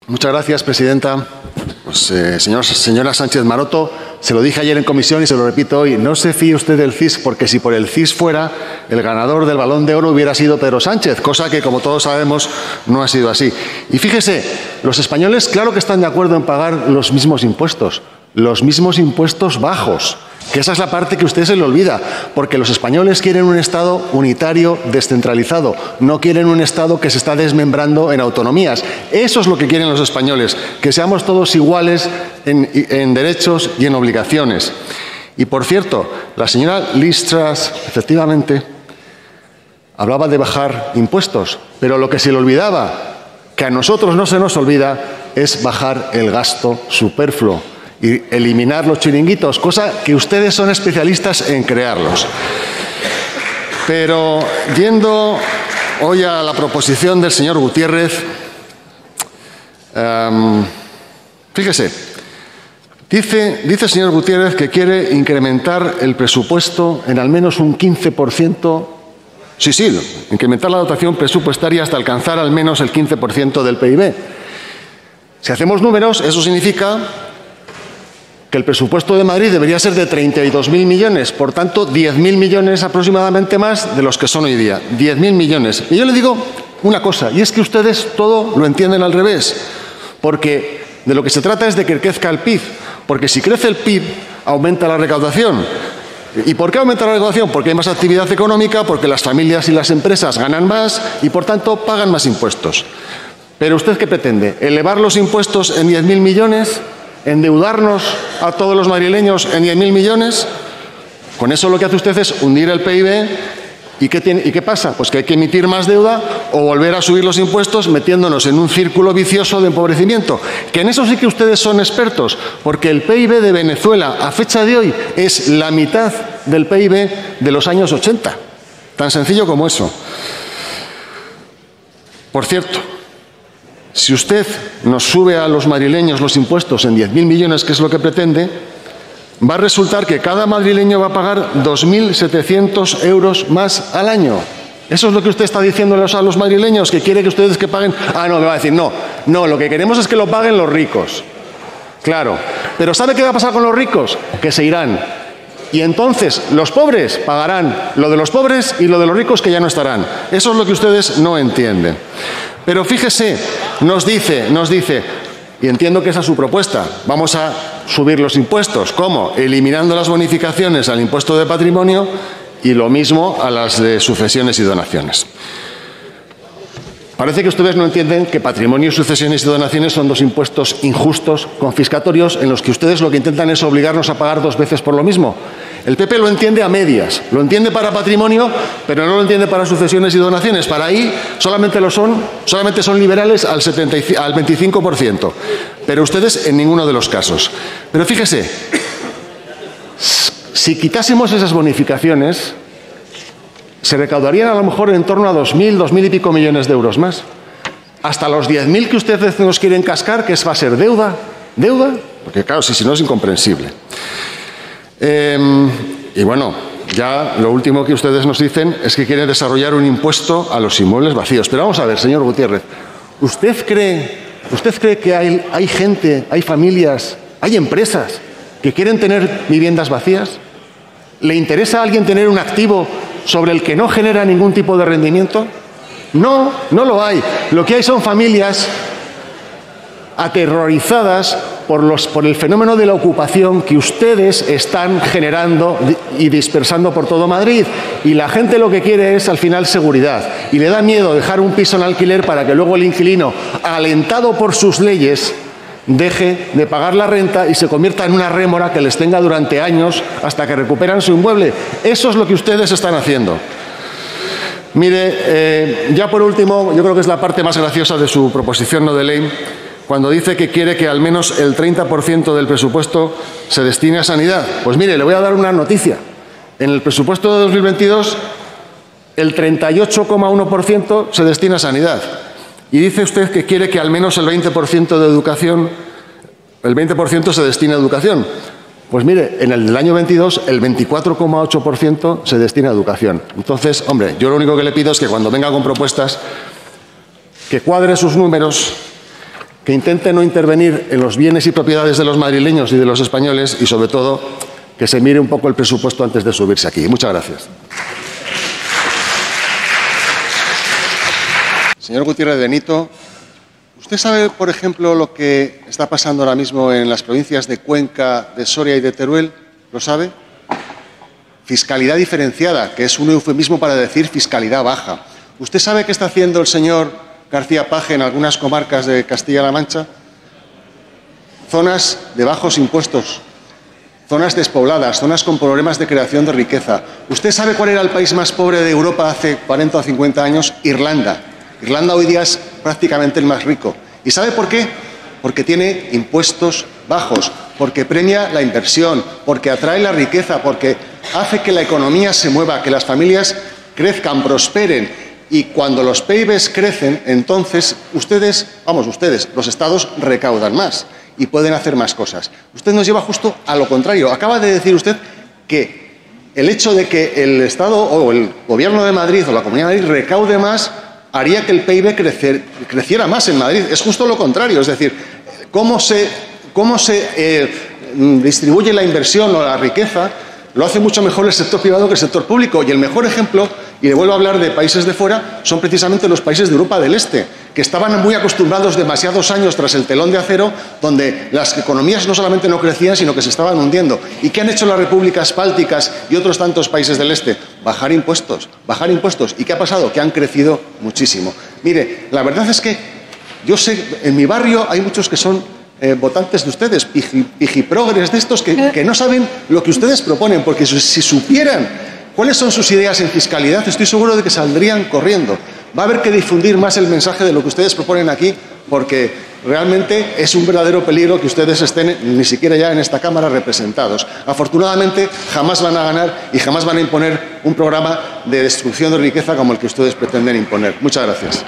Muchas gracias, presidenta. Pues, señora Sánchez Maroto, se lo dije ayer en comisión y se lo repito hoy. No se fíe usted del CIS, porque si por el CIS fuera, el ganador del Balón de Oro hubiera sido Pedro Sánchez, cosa que, como todos sabemos, no ha sido así. Y fíjese, los españoles claro que están de acuerdo en pagar los mismos impuestos bajos, que esa es la parte que a usted se le olvida, porque los españoles quieren un Estado unitario, descentralizado, no quieren un Estado que se está desmembrando en autonomías. Eso es lo que quieren los españoles, que seamos todos iguales en derechos y en obligaciones. Y, por cierto, la señora Liz Truss, efectivamente, hablaba de bajar impuestos, pero lo que se le olvidaba, que a nosotros no se nos olvida, es bajar el gasto superfluo y eliminar los chiringuitos, cosa que ustedes son especialistas en crearlos. Pero yendo hoy a la proposición del señor Gutiérrez, fíjese, dice el señor Gutiérrez que quiere incrementar el presupuesto en al menos un 15%. Sí, incrementar la dotación presupuestaria hasta alcanzar al menos el 15% del PIB. Si hacemos números, eso significa que el presupuesto de Madrid debería ser de 32.000 millones, por tanto, 10.000 millones aproximadamente más de los que son hoy día. 10.000 millones. Y yo le digo una cosa, y es que ustedes todo lo entienden al revés, porque de lo que se trata es de que crezca el PIB, porque si crece el PIB, aumenta la recaudación. ¿Y por qué aumenta la recaudación? Porque hay más actividad económica, porque las familias y las empresas ganan más y, por tanto, pagan más impuestos. Pero ¿usted qué pretende? ¿Elevar los impuestos en 10.000 millones? ¿Endeudarnos a todos los madrileños en 10.000 millones? Con eso lo que hace usted es hundir el PIB. ¿Y qué pasa? Pues que hay que emitir más deuda o volver a subir los impuestos metiéndonos en un círculo vicioso de empobrecimiento. Que en eso sí que ustedes son expertos, porque el PIB de Venezuela a fecha de hoy es la mitad del PIB de los años 80. Tan sencillo como eso. Por cierto, si usted nos sube a los madrileños los impuestos en 10.000 millones, que es lo que pretende, va a resultar que cada madrileño va a pagar 2.700 euros más al año. Eso es lo que usted está diciéndoles a los madrileños, que quiere que ustedes que paguen. No, me va a decir, no, lo que queremos es que lo paguen los ricos. Claro, pero ¿sabe qué va a pasar con los ricos? Que se irán. Y entonces los pobres pagarán lo de los pobres y lo de los ricos que ya no estarán. Eso es lo que ustedes no entienden. Pero fíjese, nos dice, y entiendo que esa es su propuesta, vamos a subir los impuestos. ¿Cómo? Eliminando las bonificaciones al impuesto de patrimonio y lo mismo a las de sucesiones y donaciones. Parece que ustedes no entienden que patrimonio, sucesiones y donaciones son dos impuestos injustos, confiscatorios, en los que ustedes lo que intentan es obligarnos a pagar dos veces por lo mismo. El PP lo entiende a medias, lo entiende para patrimonio, pero no lo entiende para sucesiones y donaciones. Para ahí solamente son liberales al 25%, pero ustedes en ninguno de los casos. Pero fíjese, si quitásemos esas bonificaciones, se recaudarían a lo mejor en torno a 2.000 y pico millones de euros más. Hasta los 10.000 que ustedes nos quieren cascar, que va a ser deuda, porque claro, si no es incomprensible. Y bueno, ya lo último que ustedes nos dicen es que quieren desarrollar un impuesto a los inmuebles vacíos. Pero vamos a ver, señor Gutiérrez, ¿usted cree que hay gente, hay familias, hay empresas que quieren tener viviendas vacías? ¿Le interesa a alguien tener un activo sobre el que no genera ningún tipo de rendimiento? No lo hay. Lo que hay son familias aterrorizadas por el fenómeno de la ocupación que ustedes están generando y dispersando por todo Madrid. Y la gente lo que quiere es, al final, seguridad. Y le da miedo dejar un piso en alquiler para que luego el inquilino, alentado por sus leyes, deje de pagar la renta y se convierta en una rémora que les tenga durante años hasta que recuperan su inmueble. Eso es lo que ustedes están haciendo. Mire, ya por último, yo creo que es la parte más graciosa de su proposición no de ley, cuando dice que quiere que al menos el 30% del presupuesto se destine a sanidad. Pues mire, le voy a dar una noticia. En el presupuesto de 2022, el 38,1% se destina a sanidad. Y dice usted que quiere que al menos el 20% de educación, el 20% se destine a educación. Pues mire, en el del año 22, el 24,8% se destina a educación. Entonces, hombre, yo lo único que le pido es que cuando venga con propuestas, que cuadre sus números que intente no intervenir en los bienes y propiedades de los madrileños y de los españoles y, sobre todo, que se mire un poco el presupuesto antes de subirse aquí. Muchas gracias. Señor Gutiérrez Benito, ¿usted sabe, por ejemplo, lo que está pasando ahora mismo en las provincias de Cuenca, de Soria y de Teruel? ¿Lo sabe? Fiscalidad diferenciada, que es un eufemismo para decir fiscalidad baja. ¿Usted sabe qué está haciendo el señor García Paje en algunas comarcas de Castilla-La Mancha? Zonas de bajos impuestos, zonas despobladas, zonas con problemas de creación de riqueza. ¿Usted sabe cuál era el país más pobre de Europa hace 40 o 50 años? Irlanda. Irlanda hoy día es prácticamente el más rico. ¿Y sabe por qué? Porque tiene impuestos bajos, porque premia la inversión, porque atrae la riqueza, porque hace que la economía se mueva, que las familias crezcan, prosperen. Y cuando los PIBs crecen, entonces ustedes, los estados recaudan más y pueden hacer más cosas. Usted nos lleva justo a lo contrario. Acaba de decir usted que el hecho de que el Estado o el Gobierno de Madrid o la Comunidad de Madrid recaude más haría que el PIB creciera más en Madrid. Es justo lo contrario. Es decir, cómo se distribuye la inversión o la riqueza lo hace mucho mejor el sector privado que el sector público. Y el mejor ejemplo, y le vuelvo a hablar de países de fuera, son precisamente los países de Europa del Este, que estaban muy acostumbrados demasiados años tras el telón de acero, donde las economías no solamente no crecían, sino que se estaban hundiendo. ¿Y qué han hecho las repúblicas bálticas y otros tantos países del Este? Bajar impuestos, bajar impuestos. ¿Y qué ha pasado? Que han crecido muchísimo. Mire, la verdad es que yo sé, en mi barrio hay muchos que son votantes de ustedes, pijiprogres de estos que no saben lo que ustedes proponen, porque si supieran cuáles son sus ideas en fiscalidad, estoy seguro de que saldrían corriendo. Va a haber que difundir más el mensaje de lo que ustedes proponen aquí, porque realmente es un verdadero peligro que ustedes estén ni siquiera ya en esta Cámara representados. Afortunadamente, jamás van a ganar y jamás van a imponer un programa de destrucción de riqueza como el que ustedes pretenden imponer. Muchas gracias.